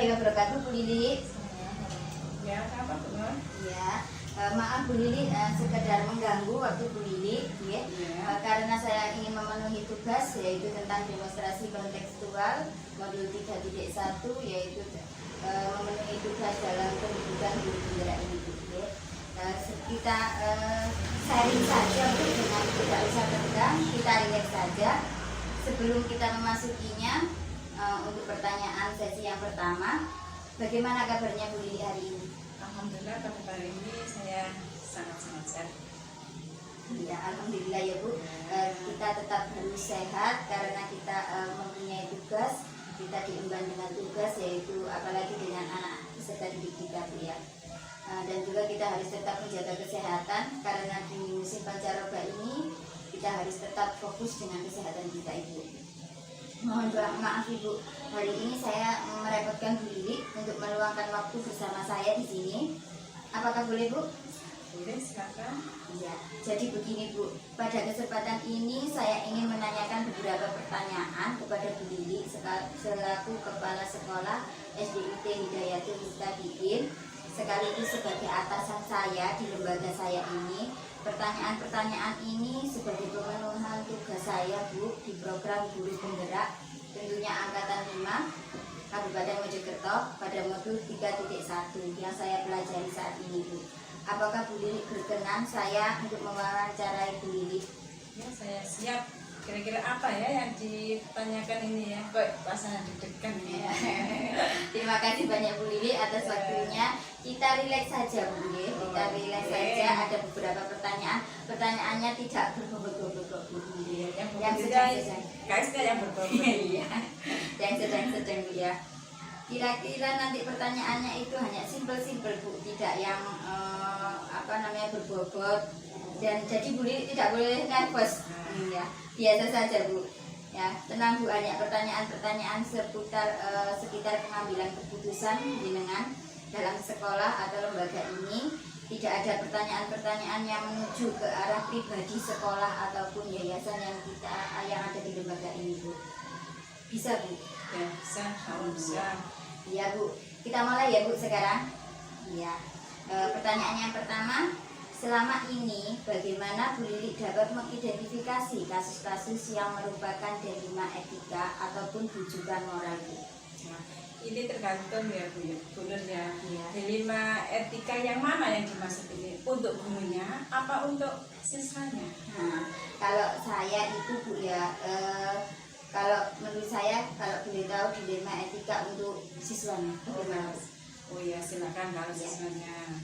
warahmatullahi wabarakatuh, Bu Lili. Ya, apa Bu? Ya, maaf Bu Lili, sekedar mengganggu waktu Bu Lili, ya. Karena saya ingin memenuhi tugas yaitu tentang demonstrasi kontekstual modul 3.1 yaitu memenuhi tugas dalam pendidikan guru penggerak ini, Bu. Ya. Kita sharing saja Bu, dengan tidak usah tegang, kita relax saja. Sebelum kita memasukinya, untuk pertanyaan sesi yang pertama, bagaimana kabarnya Bu Lili hari ini? Alhamdulillah pada hari ini saya sangat-sangat sehat. Ya, alhamdulillah ya Bu. Kita tetap harus sehat karena kita mempunyai tugas, kita diemban dengan tugas, yaitu apalagi dengan anak peserta didik kita, Bu ya. Dan juga kita harus tetap menjaga kesehatan karena di musim pancaroba ini kita harus tetap fokus dengan kesehatan kita, Ibu. Mohon maaf Ibu, hari ini saya merepotkan Bu Lili untuk meluangkan waktu bersama saya di sini. Apakah boleh Bu? Boleh, silakan. Iya. Jadi begini Bu, pada kesempatan ini saya ingin menanyakan beberapa pertanyaan kepada Bu Lili selaku Kepala Sekolah SDIT Hidayatul Mustaqim, sekaligus sebagai atasan saya di lembaga saya ini. Pertanyaan-pertanyaan ini sebagai pemenuhan tugas saya Bu di program Guru Penggerak, tentunya angkatan 5 Kabupaten Mojokerto pada modul 3.1 yang saya pelajari saat ini Bu. Apakah Bu Lili berkenan saya untuk mewawancarai Bu Lili? Ya, saya siap. Kira-kira apa ya yang ditanyakan ini ya? Kok rasanya deg-degan ya? Terima kasih banyak Bu Lili atas waktunya. Kita rileks saja Bu Lili. Kita rileks saja. Ada beberapa pertanyaan. Pertanyaannya tidak berbobot-bobot Bu Lili. Yang sedang-sedang. Yang berbobot. Yang sedang-sedang Bu ya. Kira-kira nanti pertanyaannya itu hanya simpel-simpel Bu, tidak yang berbobot. Dan jadi Bu Lili tidak boleh nervous. Ya, biasa saja Bu. Ya, tenang Bu, hanya pertanyaan-pertanyaan sekitar pengambilan keputusan jenengan dalam sekolah atau lembaga ini. Tidak ada pertanyaan-pertanyaan yang menuju ke arah pribadi sekolah ataupun yayasan yang ada di lembaga ini Bu. Bisa Bu? Ya, bisa. Iya Bu. Kita mulai ya Bu sekarang. Ya. Pertanyaan yang pertama, selama ini bagaimana Bu Lili dapat mengidentifikasi kasus-kasus yang merupakan dilema etika ataupun bujukan moral Bu? Nah, ini tergantung ya Bu ya, benar ya. Iya. Dilema etika yang mana yang dimaksud ini? Untuk gurunya apa untuk siswanya? Nah, kalau saya itu Bu ya, kalau menurut saya kalau boleh tahu dilema etika untuk siswanya bagaimana Bu? Oh ya, silakan kalau siswanya.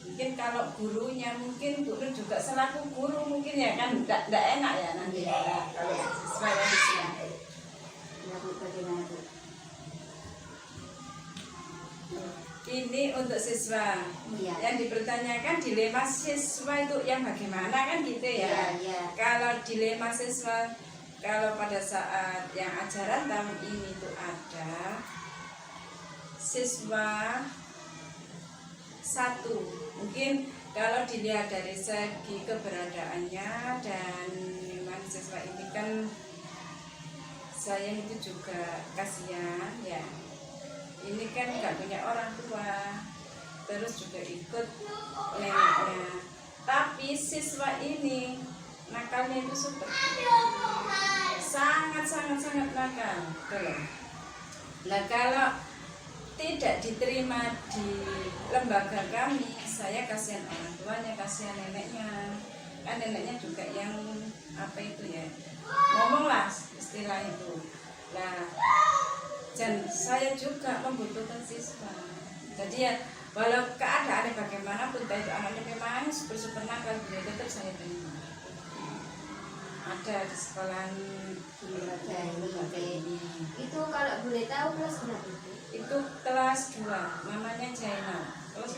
Mungkin kalau gurunya mungkin guru juga selaku guru mungkin ya kan tidak enak ya nanti ya kalau siswa yang siswa. Ya Bu, bagaimana Bu? Ini untuk siswa. Iya. Yang dipertanyakan dilema siswa itu yang bagaimana kan gitu ya. Iya. Kalau dilema siswa, kalau pada saat yang ajaran tahun ini itu ada siswa satu, mungkin kalau dilihat dari segi keberadaannya dan memang siswa ini kan saya itu juga kasihan ya, ini kan nggak punya orang tua, terus juga ikut neneknya, tapi siswa ini nakalnya itu super, sangat nakal. Nah kalau tidak diterima di lembaga kami, saya kasihan orang tuanya, kasihan neneknya, kan neneknya juga yang apa itu ya, ngomonglah istilah itu. Nah, dan saya juga membutuhkan siswa. Jadi ya, walau keadaannya bagaimanapun, itu anaknya memang super nakal, tetap saya terima. Ada di sekolahan di lembaga ini. Itu kalau boleh tahu kelas berapa? Itu kelas 2, namanya Jaina, kelas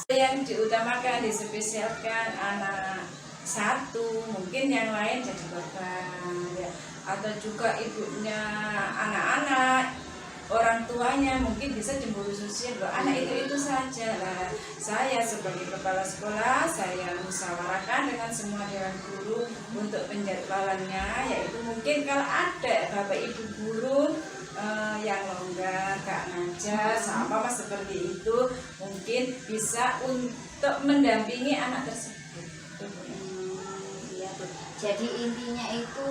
2. Yang diutamakan, dispesialkan anak 1, mungkin yang lain jadi korban ya. Atau juga ibunya anak-anak, orang tuanya mungkin bisa cemburu sosial bahwa anak itu saja lah. Saya sebagai kepala sekolah, saya musyawarahkan dengan semua dewan guru untuk penjadwalannya, yaitu mungkin kalau ada bapak ibu guru yang longgar, gak ngajar, sama mas seperti itu mungkin bisa untuk mendampingi anak tersebut. Iya Bu. Jadi intinya itu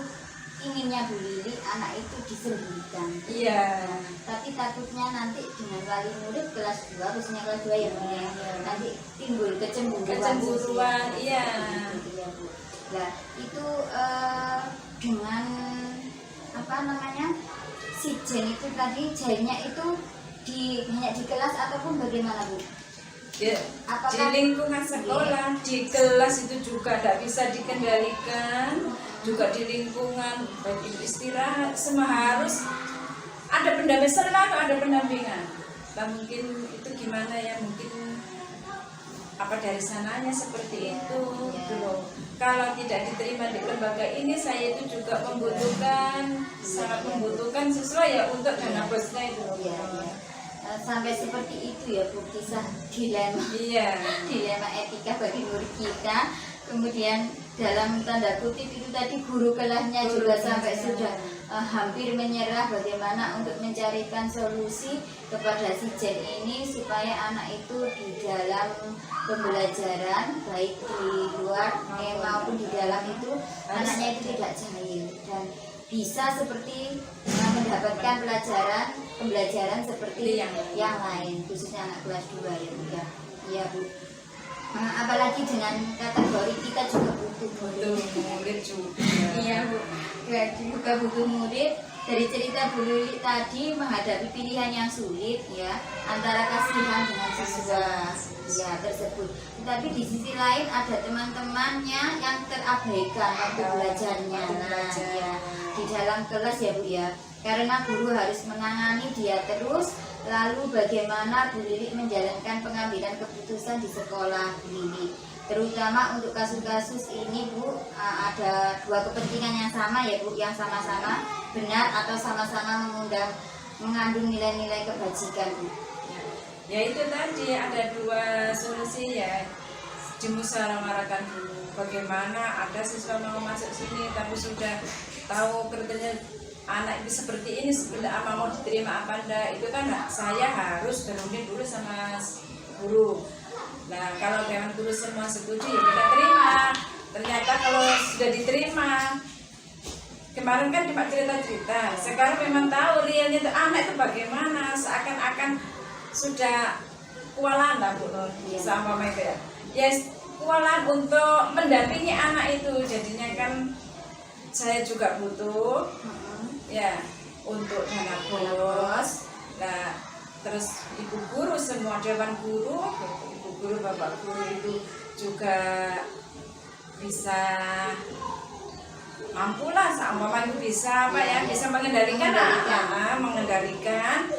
inginnya Bu Lili anak itu disembuhkan. Iya. Tapi takutnya nanti dengan wali murid kelas 2, khususnya kelas 2 ya Bu ya, nanti timbul kecemburuan. Iya. Iya Bu. Nah itu dengan apa namanya si Jen itu tadi Jennya itu hanya di kelas ataupun bagaimana Bu? Ya, di lingkungan sekolah, di kelas itu juga tidak bisa dikendalikan, juga di lingkungan bagi istirahat, semua harus ada pendamping, selalu ada pendampingan. Nah, mungkin itu gimana ya, mungkin apa dari sananya seperti itu belum. Kalau tidak diterima di lembaga ini, saya itu juga membutuhkan, sangat membutuhkan sesuai ya untuk dana bosnya itu. Iya. Sampai seperti itu ya Bu, kisah dilema. Iya. Dilema etika bagi murid kita. Kemudian dalam tanda kutip itu tadi guru kelasnya juga sampai sudah hampir menyerah bagaimana untuk mencarikan solusi kepada si Jen ini supaya anak itu di dalam pembelajaran baik di luar maupun di dalam itu anaknya itu tidak jahil dan bisa seperti mendapatkan pembelajaran seperti yang lain, khususnya anak kelas 2 ya Bu ya. Iya Bu. Apalagi dengan kategori kita juga butuh murid juga. Iya Bu. Juga butuh murid. Dari cerita Bu Lili tadi menghadapi pilihan yang sulit ya antara kasihan dengan siswa ya tersebut. Tetapi di sisi lain ada teman-temannya yang terabaikan waktu belajarnya. Ya, di dalam kelas ya Bu ya. Karena guru harus menangani dia terus. Lalu bagaimana Bu Lili menjalankan pengambilan keputusan di sekolah Bu Lili, terutama untuk kasus-kasus ini Bu, ada dua kepentingan yang sama ya Bu, yang sama-sama benar atau sama-sama mengandung nilai-nilai kebajikan Bu. Ya itu tadi ada dua solusi ya, dimusyawarahkan dulu. Bagaimana ada siswa mau masuk sini tapi sudah tahu kriteria anak itu seperti ini, sebenarnya apa mau diterima apa enggak, itu kan saya harus berunding dulu sama guru. Nah kalau dewan guru semua setuju ya kita terima. Ternyata kalau sudah diterima, kemarin kan cuma cerita-cerita, sekarang memang tahu realnya itu anak itu bagaimana, seakan-akan sudah kualan lah Bu Nur sama mereka ya. Yes, kualan untuk mendampingi anak itu, jadinya kan saya juga butuh ya untuk dana bos. Nah terus ibu guru semua, dewan guru, ibu guru, bapak guru itu juga bisa mampulah, seumpama itu bisa apa ya, bisa mengendalikan mengendalikan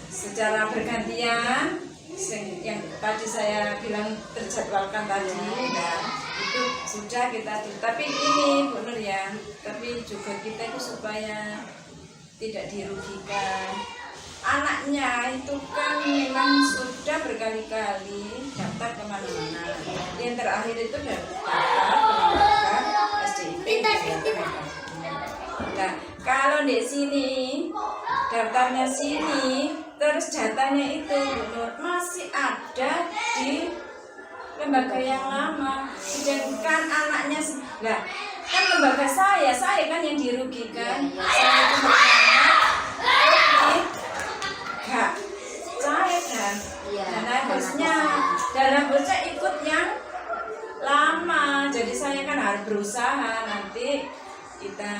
secara bergantian yang tadi saya bilang terjadwalkan tadi. Nah itu sudah kita, tapi ini Bu Nur ya, tapi juga kita itu supaya tidak dirugikan anaknya itu kan memang sudah berkali-kali daftar kemana-mana. Yang terakhir itu daftar ke SDIP. Nah kalau di sini daftarnya sini terus datanya itu Bu Nur masih ada di lembaga yang lama, sedangkan anaknya lah kan lembaga saya kan yang dirugikan. Saya itu gak cair kan dana bosnya ikut yang lama, jadi saya kan harus berusaha. Nanti kita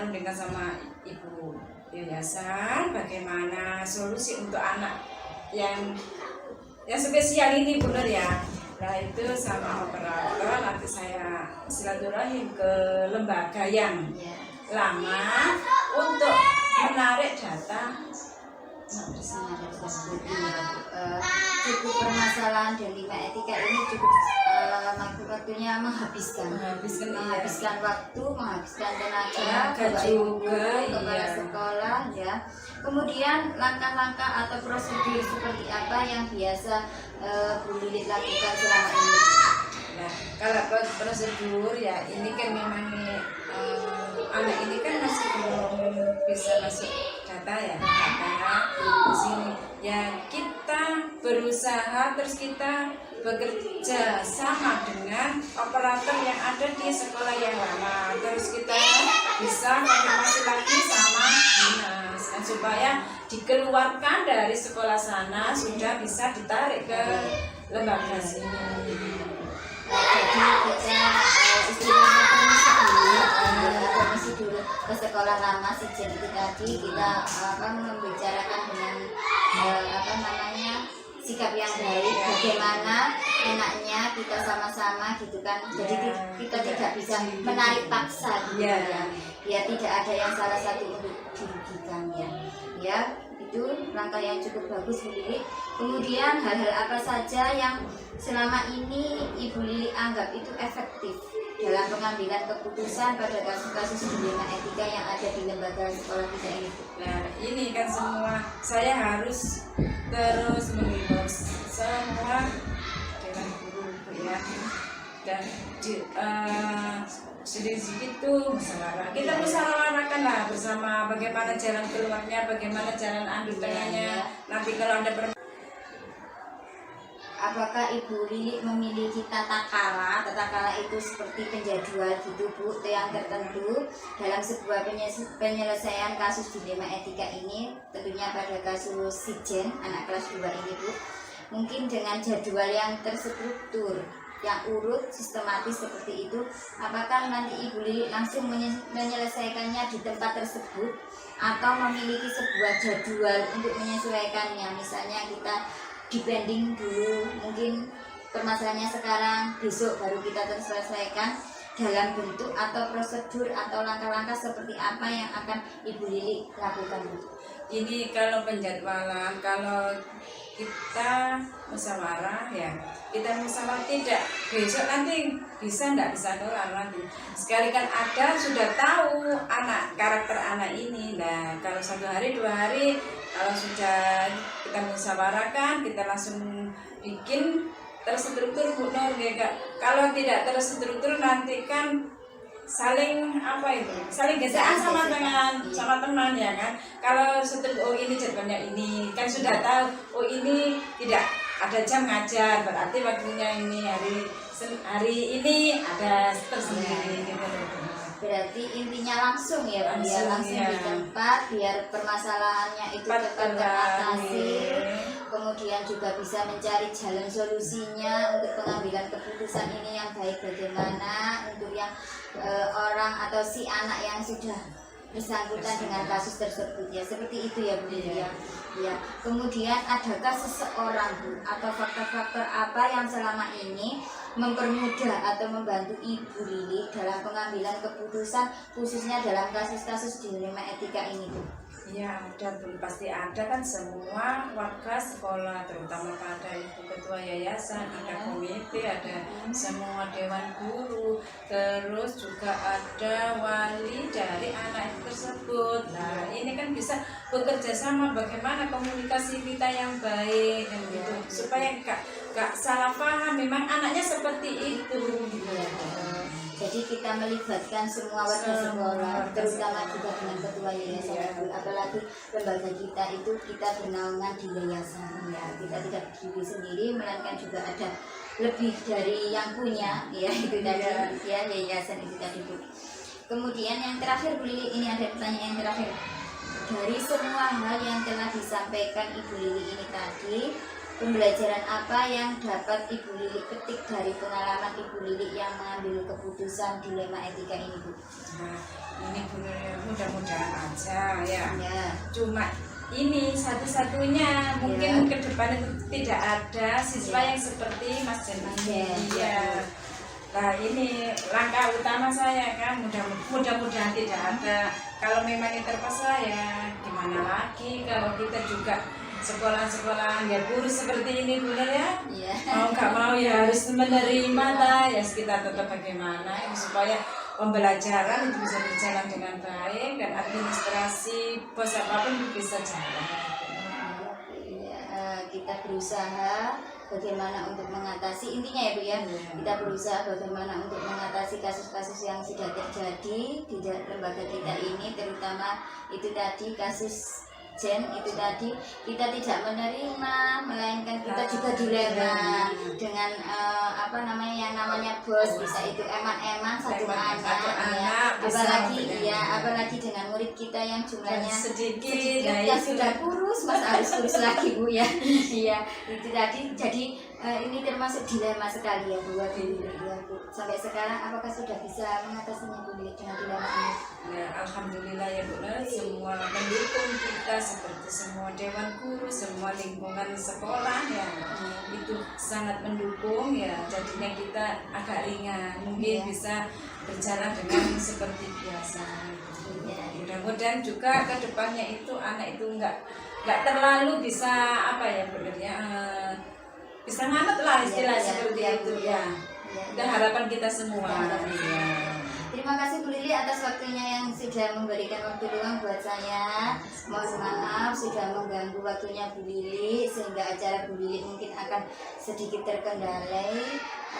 rundingkan sama ibu yayasan bagaimana solusi untuk anak yang spesial ini Bu Nur ya. Nah itu sama operator nanti saya silaturahim ke lembaga yang lama untuk menarik data. Cukup permasalahan dan 5 etika ini cukup waktunya menghabiskan waktu, menghabiskan tenaga juga kepala sekolah ya. Kemudian langkah-langkah atau prosedur seperti apa yang biasa Bu Lili lakukan selama ini? Nah kalau prosedur ya ini kan memang anak ini kan masih belum bisa masuk data ya karena di sini ya kita berusaha terus kita bekerja sama dengan operator yang ada di sekolah yang lama, terus kita bisa konfirmasi lagi sama dinas dan supaya dikeluarkan dari sekolah sana sudah bisa ditarik ke lembaga sini. Jadi kita istilahnya permisi dulu ke sekolah lama Sijen itu tadi kita membicarakan dengan sikap yang baik, bagaimana enaknya kita sama-sama gitu kan. Jadi kita tidak bisa menarik paksa gitu ya. Ya tidak ada yang salah satu untuk dirugikan ya. Itu langkah yang cukup bagus Bu Lili. Kemudian hal-hal apa saja yang selama ini Ibu Lili anggap itu efektif dalam pengambilan keputusan pada kasus-kasus dilema etika yang ada di lembaga sekolah kita ini? Nah ini kan semua saya harus terus menghimbau semua dengan guru ya, dan sedikit itu musyawarah. Kita musyawarahkan lah bersama bagaimana jalan keluarnya, bagaimana jalan andul tengahnya. Nanti kalau ada apakah Ibu Lili memiliki tata kala itu seperti penjadwal gitu Bu, yang tertentu dalam sebuah penyelesaian kasus dilema etika ini, tentunya pada kasus Sijen anak kelas 2 ini Bu, mungkin dengan jadwal yang terstruktur, yang urut, sistematis seperti itu, apakah nanti Ibu Lili langsung menyelesaikannya di tempat tersebut atau memiliki sebuah jadwal untuk menyesuaikannya? Misalnya kita dibanding dulu, mungkin permasalahannya sekarang, besok baru kita terselesaikan dalam bentuk atau prosedur atau langkah-langkah seperti apa yang akan Ibu Lili lakukan? Ini kalau penjadwalan, kalau kita musyawarah ya, kita musyawarah tidak besok nanti bisa enggak bisa kelar nanti. Sekali kan ada sudah tahu karakter anak ini. Nah kalau 1 hari 2 hari kalau sudah kita musyawarahkan, kita langsung bikin terstruktur Bu Nur ya. Kalau tidak terstruktur nanti kan saling gesekan sama teman ya kan. Kalau ini jadwalnya ini kan sudah tahu, ini tidak ada jam ngajar, berarti waktunya ini hari ini ada tersendiri gitu. Berarti intinya langsung ya Bu, langsung di tempat biar permasalahannya itu cepat teratasi, kemudian juga bisa mencari jalan solusinya untuk pengambilan keputusan ini yang baik bagaimana untuk yang orang atau si anak yang sudah bersangkutan dengan kasus tersebut ya, seperti itu ya Bu ya. Ya. Kemudian adakah seseorang Bu atau faktor-faktor apa yang selama ini mempermudah atau membantu Ibu Lili dalam pengambilan keputusan khususnya dalam kasus-kasus dilema etika ini Bu? Ya ada Bu, pasti ada kan semua warga sekolah, terutama pada Ibu Ketua Yayasan, ada komite, ada semua dewan guru, terus juga ada wali dari anak tersebut. Nah ini kan bisa bekerja sama bagaimana komunikasi kita yang baik dan gitu, supaya gak salah paham memang anaknya seperti itu gitu. Jadi kita melibatkan semua warga sekolah, terutama juga dengan ketua yayasan, apalagi lembaga kita itu kita bernaungan di yayasan ya. Kita tidak berdiri sendiri, melainkan juga ada lebih dari yang punya ya, itu tadi ya, yayasan itu tadi Bu. Kemudian yang terakhir Bu Lili, ini ada pertanyaan yang terakhir. Dari semua hal yang telah disampaikan Ibu Lili ini tadi, pembelajaran apa yang dapat Ibu Lili petik dari pengalaman Ibu Lili yang mengambil keputusan dilema etika ini Bu? Nah, ini Bu, mudah-mudahan aja ya. Cuma ini satu-satunya mungkin ke depan itu tidak ada siswa yang seperti Mas Jen ini. Ya. Nah ini langkah utama saya kan, mudah-mudahan tidak ada. Kalau memang terpaksa ya gimana lagi, kalau kita juga sekolah-sekolah ya guru seperti ini benar ya, mau nggak mau ya harus menerima lah ya, kita tetap bagaimana ya, supaya pembelajaran itu bisa berjalan dengan baik dan administrasi bos apapun bisa jalan. kita berusaha bagaimana untuk mengatasi, intinya ya Bu ya, kita berusaha bagaimana untuk mengatasi kasus-kasus yang sudah terjadi di lembaga kita ini, terutama itu tadi kasus Jen itu tadi kita tidak menerima, melainkan kita juga dilema dengan apa namanya yang namanya bos, bisa itu eman-eman satu anak ya, apalagi dengan murid kita yang jumlahnya sedikit yang sudah kurus, mas harus kurus lagi Bu ya. Iya itu tadi, jadi ini termasuk dilema sekali ya Bu, ya, Bu. Sampai sekarang apakah sudah bisa mengatasinya Bu dengan dilema ini? Ya, alhamdulillah ya Bu, semua mendukung kita, seperti semua dewan guru, semua lingkungan sekolah ya, itu sangat mendukung ya, jadinya kita agak ringan, mungkin bisa berjalan dengan seperti biasa. Mudah-mudahan juga ke depannya itu anak itu nggak terlalu bisa apa ya Bu ya, bisa nganut lah istilah seperti itu ya. Itu harapan kita semua. Terima kasih Bu Lili atas waktunya yang sudah memberikan waktu luang buat saya. Mohon maaf sudah mengganggu waktunya Bu Lili, sehingga acara Bu Lili mungkin akan sedikit terkendalai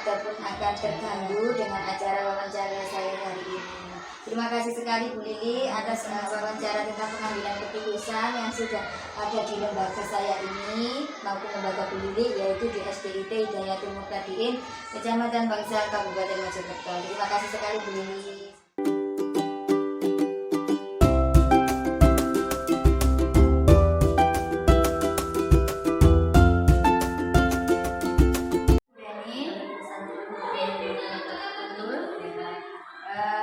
ataupun akan terganggu dengan acara wawancara saya hari ini. Terima kasih sekali Bu Lili atas wawancara tentang pengambilan keputusan yang sudah ada di lembaga saya ini maupun lembaga Bu Lili, yaitu di SDIT Hidayatul Muhtadin, Kecamatan Bangsal, Kabupaten Mojokerto. Terima kasih sekali Bu Lili.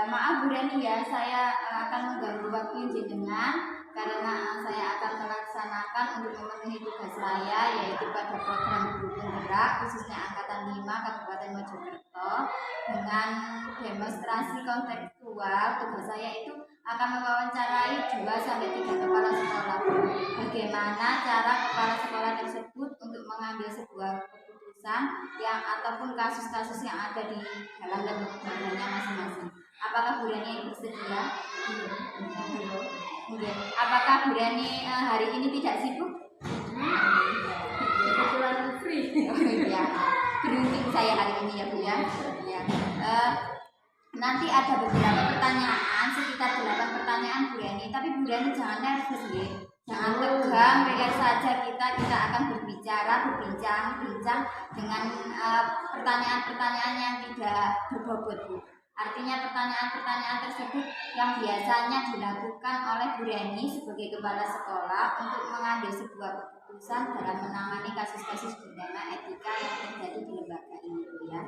Maaf Bu Rani ya, saya akan mengganggu waktu jenengan karena saya akan melaksanakan untuk memenuhi tugas saya, yaitu pada program Guru Penggerak khususnya Angkatan 5 Kabupaten Mojokerto dengan demonstrasi kontekstual. Tugas saya itu akan mewawancarai 2-3 kepala sekolah. Bagaimana cara kepala sekolah tersebut untuk mengambil sebuah keputusan yang ataupun kasus-kasus yang ada di dalam lembaganya masing-masing. Apakah Bu Rani bersedia? Apakah Bu Rani hari ini tidak sibuk? Kebetulan free. Oh iya, beruntung saya hari ini ya Bu ya. Nanti ada beberapa pertanyaan, sekitar 8 pertanyaan Bu Rani. Tapi Bu Rani jangan nervous ya. Jangan tegang, biar saja kita akan berbincang dengan pertanyaan-pertanyaan yang tidak berbobot Bu. Artinya pertanyaan-pertanyaan tersebut yang biasanya dilakukan oleh Bu Rani sebagai kepala sekolah untuk mengambil sebuah keputusan dalam menangani kasus-kasus dilema etika yang terjadi di lembaga ini Bu ya.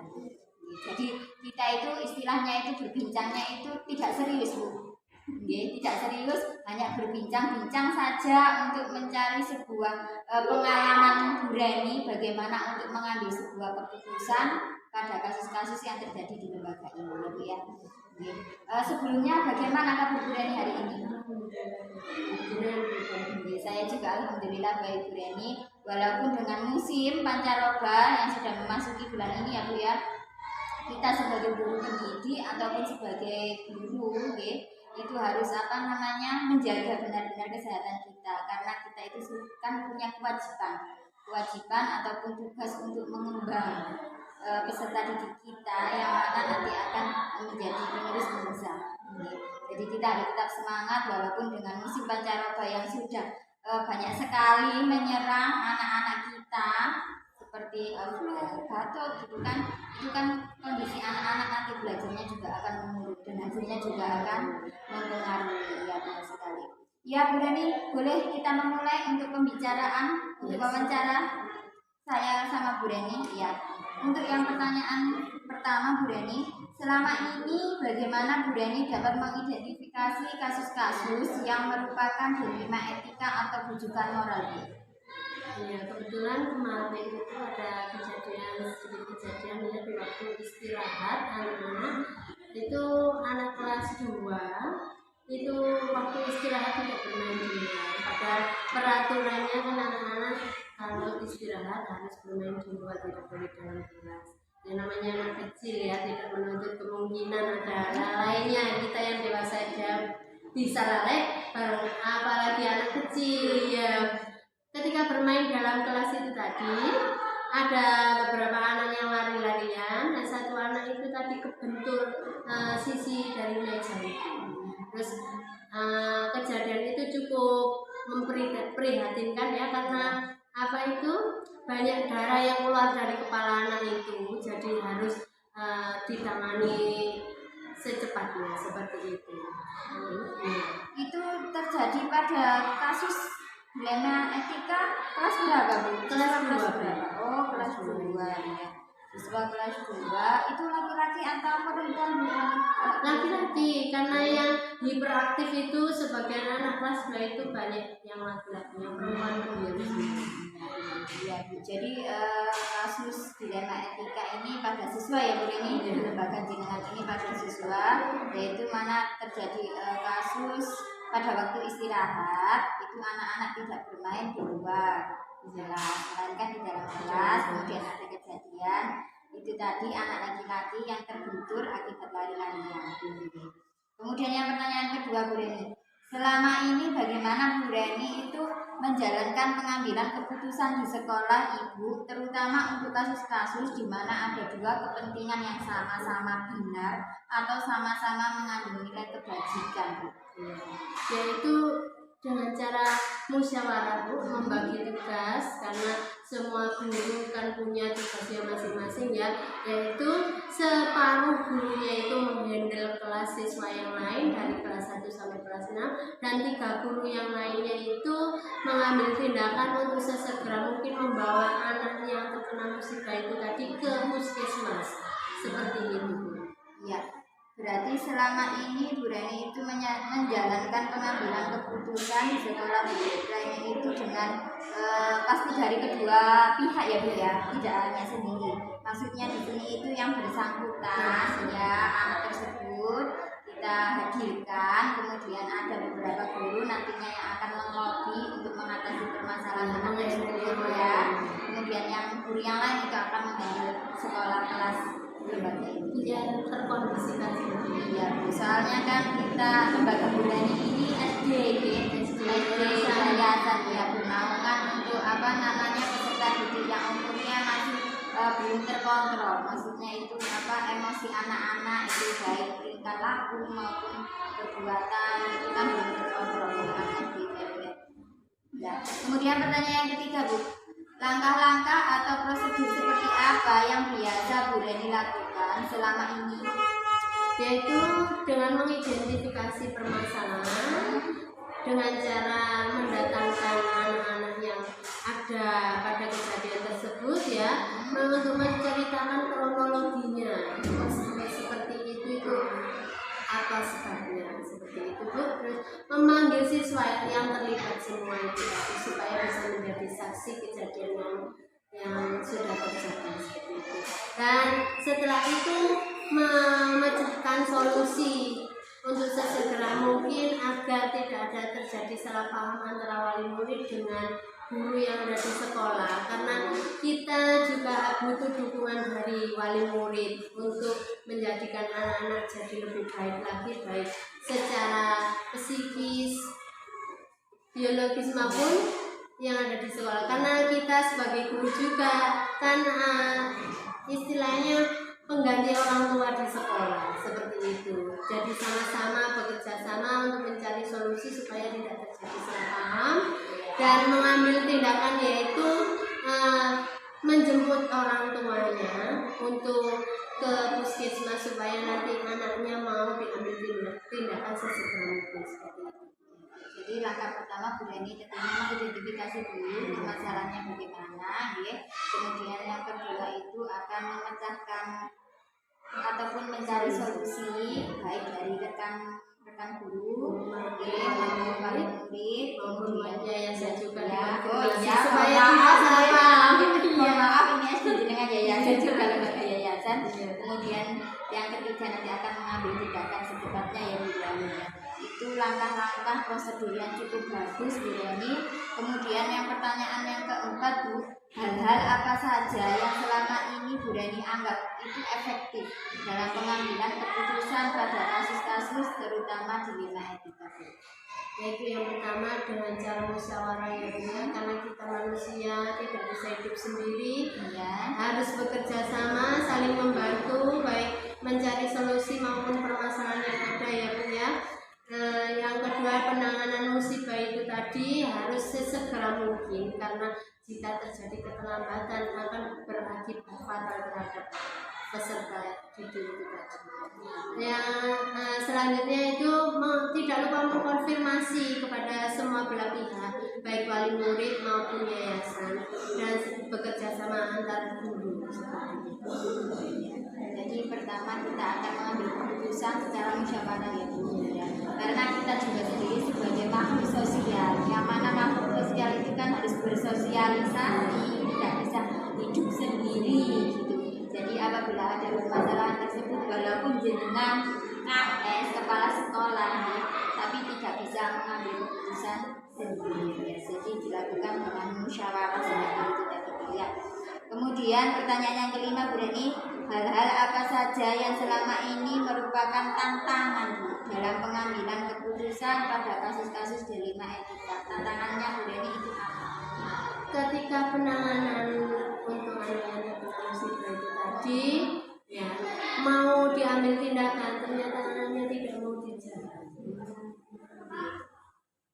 Jadi kita itu istilahnya itu berbincangnya itu tidak serius Bu. Tidak serius, hanya berbincang-bincang saja untuk mencari sebuah pengalaman Bu Rani bagaimana untuk mengambil sebuah keputusan pada kasus-kasus yang terjadi di lembaga ini ya. Sebelumnya bagaimana kabar Bu Rani hari ini? Saya juga alhamdulillah baik Bu Rani, walaupun dengan musim pancaroba yang sudah memasuki bulan ini ya Bu ya. Kita sebagai guru pendidik ataupun sebagai guru itu harus menjaga benar-benar kesehatan kita, karena kita itu kan punya kewajiban ataupun tugas untuk mengembang peserta didik kita yang mana nanti akan menjadi penerus bangsa. Jadi kita harus tetap semangat walaupun dengan musim pancaroba yang sudah banyak sekali menyerang anak-anak kita seperti flu, batuk gitu kan. Itu kan kondisi anak-anak nanti belajarnya juga akan menurun dan hasilnya juga akan mempengaruhi. Ya benar sekali. Ya Bu Rani, boleh kita memulai untuk pembicaraan untuk wawancara saya sama Bu Rani ya. Untuk yang pertanyaan pertama Bu Rani, selama ini bagaimana Bu Rani dapat mengidentifikasi kasus-kasus yang merupakan dilema etika atau rujukan moral? Ya, kebetulan kemarin itu ada kejadian ya di waktu istirahat anak-anak itu, anak kelas 2 itu waktu istirahat tidak bermain di luar. Pada peraturannya kan anak-anak kalau istirahat harus bermain di luar, tidak boleh dalam kelas. Yang namanya anak kecil ya, tidak menuntut kemungkinan ada hal lainnya. Kita yang dewasa aja bisa lalai, apalagi anak kecil ya. ketika bermain dalam kelas itu tadi ada beberapa anak yang lari-larian dan satu anak itu tadi kebentur sisi dari meja itu. Terus kejadian itu cukup memprihatinkan ya, karena apa itu banyak darah yang keluar dari kepala anak itu, jadi harus ditangani secepatnya seperti itu. Itu terjadi pada kasus dilema etika kelas berapa, Bu? Kelas dua. berapa? Oh, kelas 2 ya. Siswa kelas 2 itu laki-laki atau perempuan, Bu? Laki-laki, karena yang hiperaktif itu sebagian anak kelas 2 itu banyak yang laki-laki, yang perempuan diam. Ya, Bu. Jadi kasus dilema etika ini pada siswa ya, Bu, ini di lembaga jenengan ini pada siswa, yaitu mana terjadi kasus pada waktu istirahat itu anak-anak tidak bermain di luar jelas, melainkan di dalam kelas. Kemudian ada kejadian itu tadi anak laki-laki yang terbentur akibat lari-larian. Kemudian yang pertanyaan kedua, Bu Reni, selama ini bagaimana Bu Reni itu menjalankan pengambilan keputusan di sekolah Ibu, terutama untuk kasus-kasus di mana ada dua kepentingan yang sama-sama benar atau sama-sama mengandung nilai kebajikan, Bu? Yaitu dengan cara musyawarah, Bu, membagi tugas, karena semua guru kan punya tugasnya masing-masing ya, yaitu separuh gurunya itu menghandle kelas siswa yang lain dari kelas 1 sampai kelas 6, dan 3 guru yang lainnya itu mengambil tindakan untuk sesegera mungkin membawa anak yang terkena musibah itu tadi ke puskesmas seperti itu, Bu. Ya, berarti selama ini Bu Reni itu menjalankan pengambilan keputusan di sekolah Bu Reni itu dengan pasti dari kedua pihak ya, Bu ya, tidak hanya sendiri. Maksudnya di sini itu yang bersangkutan ya, anak tersebut kita hadirkan, kemudian ada beberapa guru nantinya yang akan melobi untuk mengatasi permasalahan anak tersebut ya. Kemudian yang guru yang lain itu akan mengambil sekolah kelas lembaga ini. Yang terkondisikan seperti itu. Ya, soalnya kan kita lembaga budaya ini SD yayasan ya, bernaungan untuk apa namanya peserta didik yang umurnya masih belum terkontrol. Maksudnya itu apa, emosi anak-anak itu baik tingkah laku maupun perbuatan itu kan belum terkontrol dengan SD. Ya. Kemudian pertanyaan yang ketiga, Bu, langkah-langkah atau prosedur seperti apa yang biasa Bu Reni lakukan selama ini? Yaitu dengan mengidentifikasi permasalahan dengan cara mendatangkan anak-anak yang ada pada kejadian tersebut ya, untuk menceritakan kronologinya sampai seperti itu apa sebabnya seperti itu, Bu. Terus memanggil siswa yang terlibat semua itu supaya bisa menjadi saksi kejadian yang sudah terjadi seperti itu. Dan setelah itu memecahkan solusi untuk sesegera mungkin agar tidak ada terjadi salah paham antara wali murid dengan guru yang ada di sekolah, karena kita juga butuh dukungan dari wali murid untuk menjadikan anak-anak jadi lebih baik lagi, baik secara psikis, biologis maupun yang ada di sekolah. Karena kita sebagai guru juga kan istilahnya pengganti orang tua di sekolah seperti itu. Jadi sama-sama bekerja sama untuk mencari solusi supaya tidak terjadi salah paham dan mengambil tindakan, yaitu menjemput orang tuanya untuk ke puskesmas supaya nanti anaknya mau diambil tindakan sesegera mungkin seperti itu. Jadi langkah pertama Bu Reni tentunya mengidentifikasi dulu masalahnya bagaimana, ya. Kemudian yang kedua itu akan memecahkan ataupun mencari solusi baik dari rekan guru, maupun wali murid, kemudian yayasan juga ya. supaya tidak salah paham. Maaf, ini SD dengan yayasan juga lembaga yayasan. Kemudian yang ketiga nanti akan mengambil tindakan secepatnya ya, Bu Reni. Itu langkah-langkah prosedur yang cukup bagus, Bu Reni. Kemudian yang pertanyaan yang keempat, Bu, hal-hal apa saja yang selama ini Bu Reni anggap itu efektif dalam pengambilan keputusan pada kasus-kasus terutama dilema etika, Bu? yaitu yang pertama dengan cara musyawarah ya Bu ya, karena kita manusia tidak bisa hidup sendiri, harus bekerja sama, saling membantu, baik mencari solusi maupun permasalahan yang ada ya Bu ya. Yang kedua, penanganan musibah itu tadi harus sesegera mungkin, karena jika terjadi keterlambatan akan berakibat fatal terhadap peserta didik itu tadi. Yang selanjutnya itu tidak lupa mengkonfirmasi kepada semua belah pihak, baik wali murid maupun yayasan, dan bekerja sama antar guru. Jadi pertama kita akan mengambil keputusan secara musyawarah ya Bu ya. Karena kita juga sendiri sebagai makhluk sosial, yang mana makhluk sosial itu kan harus bersosialisasi, tidak bisa hidup sendiri gitu. Jadi apabila ada permasalahan tersebut, walaupun jenengan KS kepala sekolah ya, tapi tidak bisa mengambil keputusan sendiri ya. Jadi dilakukan dengan musyawarah seperti itu tadi ya. Kemudian pertanyaan yang kelima Bu Reni, hal-hal apa saja yang selama ini merupakan tantangan dalam pengambilan keputusan pada kasus-kasus dilema etika? Tantangannya Bu Reni itu apa? Ketika penanganan untuk anak-anak musibah itu tadi ya, mau diambil tindakan ternyata anaknya tidak mau dijaga.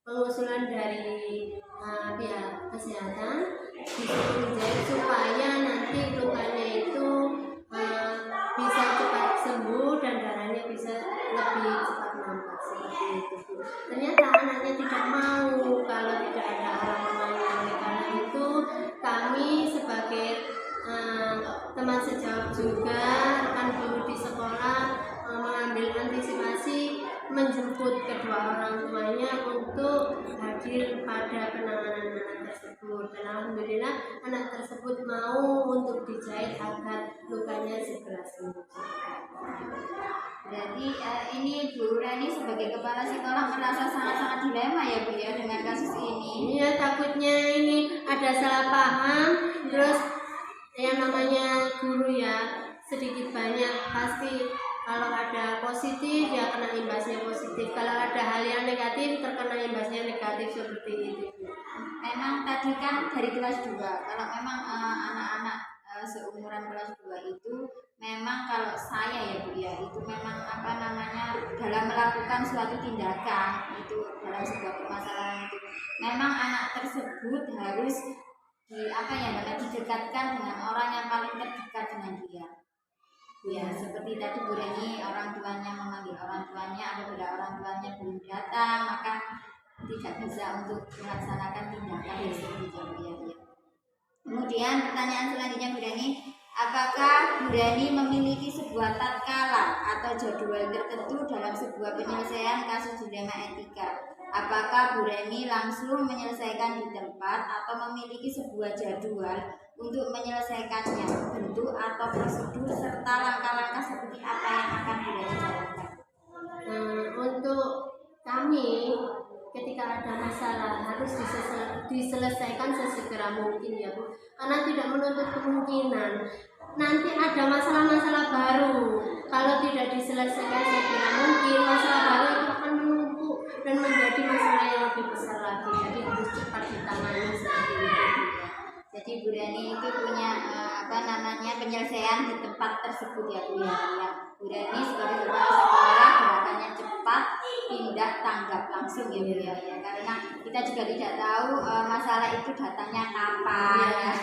Pengusulan dari pihak kesehatan disuruh dijahit supaya nanti lukanya itu bisa cepat sembuh dan darahnya bisa lebih cepat nampak seperti itu. Ternyata anaknya tidak mau kalau tidak ada orang tuanya. Oleh karena itu kami sebagai teman sejawat juga, rekan guru di sekolah mengambil antisipasi menjemput kedua orang tuanya untuk hadir pada penanganan anak tersebut. Dan alhamdulillah anak tersebut mau untuk dijahit agar lukanya segera sembuh. Jadi ini Bu Reni sebagai kepala sekolah merasa sangat-sangat dilema ya Bu ya dengan kasus ini. Iya, takutnya ini ada salah paham, terus yang namanya guru ya sedikit banyak pasti kalau ada positif ya kena imbasnya positif, kalau ada hal yang negatif terkena imbasnya negatif seperti itu. Memang tadi kan dari kelas 2, kalau memang anak-anak seumuran kelas 2 itu memang kalau saya ya Bu ya, itu memang apa namanya dalam melakukan suatu tindakan itu dalam sebuah permasalahan itu memang anak tersebut harus didekatkan dengan orang yang paling terdekat dengan dia. Ya, seperti tadi Bu Reni, orang tuanya memanggil orang tuanya, apabila orang tuanya belum datang maka tidak bisa untuk melaksanakan tindakan tersebut ya. Kemudian pertanyaan selanjutnya Bu Reni, apakah Bu Reni memiliki sebuah tatkala atau jadwal tertentu dalam sebuah penyelesaian kasus dilema etika? Apakah Bu Reni langsung menyelesaikan di tempat atau memiliki sebuah jadwal untuk menyelesaikannya, bentuk atau prosedur serta langkah-langkah seperti apa yang akan Bu Reni jalankan? Untuk kami ketika ada masalah harus diselesaikan sesegera mungkin ya Bu, karena tidak menutup kemungkinan nanti ada masalah-masalah baru. Kalau tidak diselesaikan segera mungkin, masalah baru itu akan menumpuk dan menjadi masalah yang lebih besar lagi. Jadi harus cepat ditangani seperti itu. Jadi Bu Reni itu punya penyelesaian di tempat tersebut ya Bu ya. Bu Reni sebagai kepala sekolah gerakannya cepat, tindak tanggap langsung ya Bu ya. Karena kita juga tidak tahu masalah itu datangnya kapan.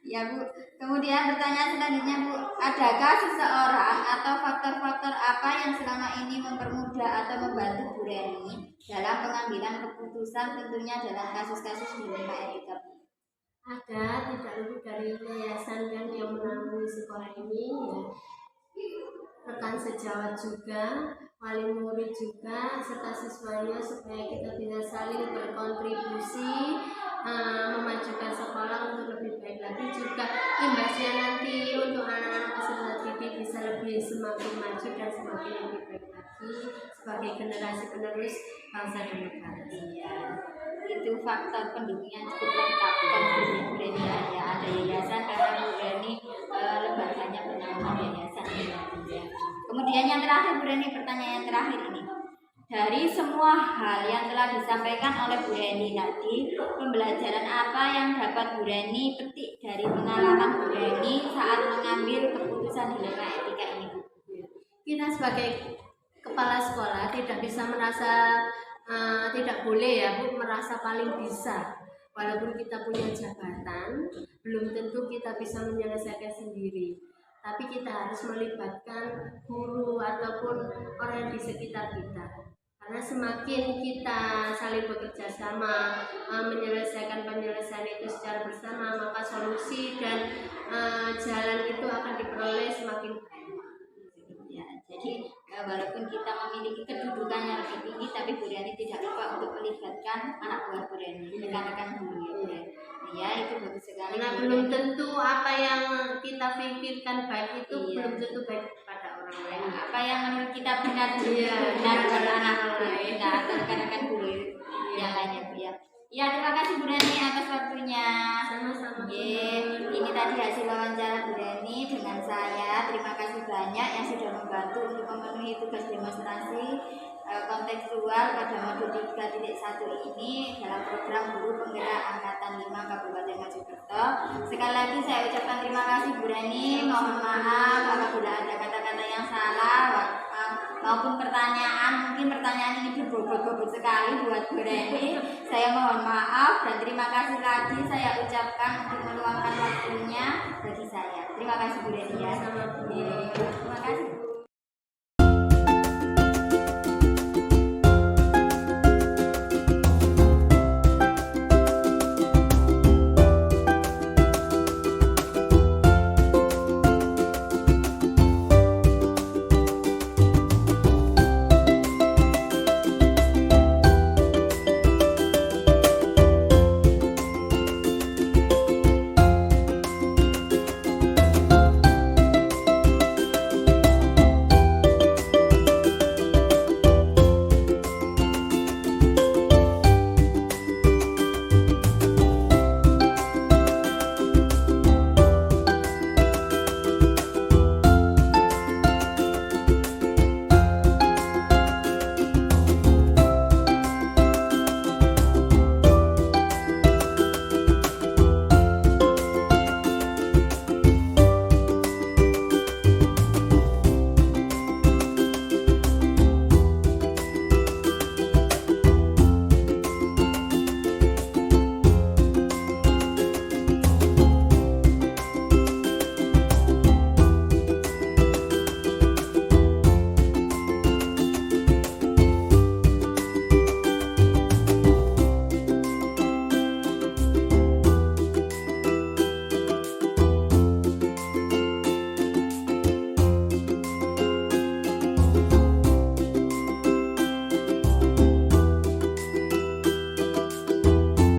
Ya Bu. Kemudian pertanyaan selanjutnya Bu, adakah seseorang atau faktor-faktor apa yang selama ini mempermudah atau membantu Bu Reni dalam pengambilan keputusan tentunya dalam kasus-kasus dilema etika? Ada, tidak lebih dari yayasan yang menangani sekolah ini ya, rekan sejawat juga, wali murid juga, serta siswanya, supaya kita bisa saling berkontribusi memajukan sekolah untuk lebih baik lagi. Juga imbasnya nanti untuk anak-anak peserta didik bisa lebih semakin maju dan semakin lebih baik lagi sebagai generasi penerus bangsa dan negara. Itu faktor pendukungnya cukup lengkap kan Bu Reni ya. Ada yayasan karena Bu Reni lembaganya bernama yayasan ya. Kemudian yang terakhir Bu Reni, pertanyaan yang terakhir ini, Dari semua hal yang telah disampaikan oleh Bu Reni tadi, pembelajaran apa yang dapat Bu Reni petik dari pengalaman Bu Reni saat mengambil keputusan di lembaga etika ini, Bu? Kita sebagai kepala sekolah tidak bisa merasa tidak boleh ya Bu merasa paling bisa. Walaupun kita punya jabatan, belum tentu kita bisa menyelesaikan sendiri. Tapi kita harus melibatkan guru ataupun orang di sekitar kita. Karena semakin kita saling bekerja sama, menyelesaikan penyelesaian itu secara bersama, maka solusi dan jalan itu akan diperoleh semakin baik. Ya, jadi walaupun kita memiliki kedudukan yang lebih tinggi, tapi Bu Reni tidak lupa untuk melibatkan anak buah Bu Reni, rekan-rekan guru ya, Bu Reni. Ya, itu bagus sekali. Karena belum tentu apa yang kita pikirkan baik itu Iya. belum tentu baik pada orang lain. Apa yang menurut kita benar Iya, benar pada benar. anak kita atau rekan-rekan guru yang lainnya, Bu ya. Ya, terima kasih Bu Reni atas waktunya. Sama-sama. Ini tadi hasil wawancara Bu Reni dengan saya. Terima kasih banyak yang sudah membantu untuk memenuhi tugas demonstrasi kontekstual pada modul 3.1 ini dalam program Guru Penggerak Angkatan 5 Kabupaten Mojokerto. Sekali lagi saya ucapkan terima kasih Bu Reni. Mohon maaf apabila ada kata-kata yang salah maupun pertanyaan. Mungkin pertanyaan ini berbobot-bobot sekali buat Bu Reni. Saya mohon maaf dan terima kasih lagi saya ucapkan untuk meluangkan waktunya bagi saya. Terima kasih Bu Reni ya. Sama-sama.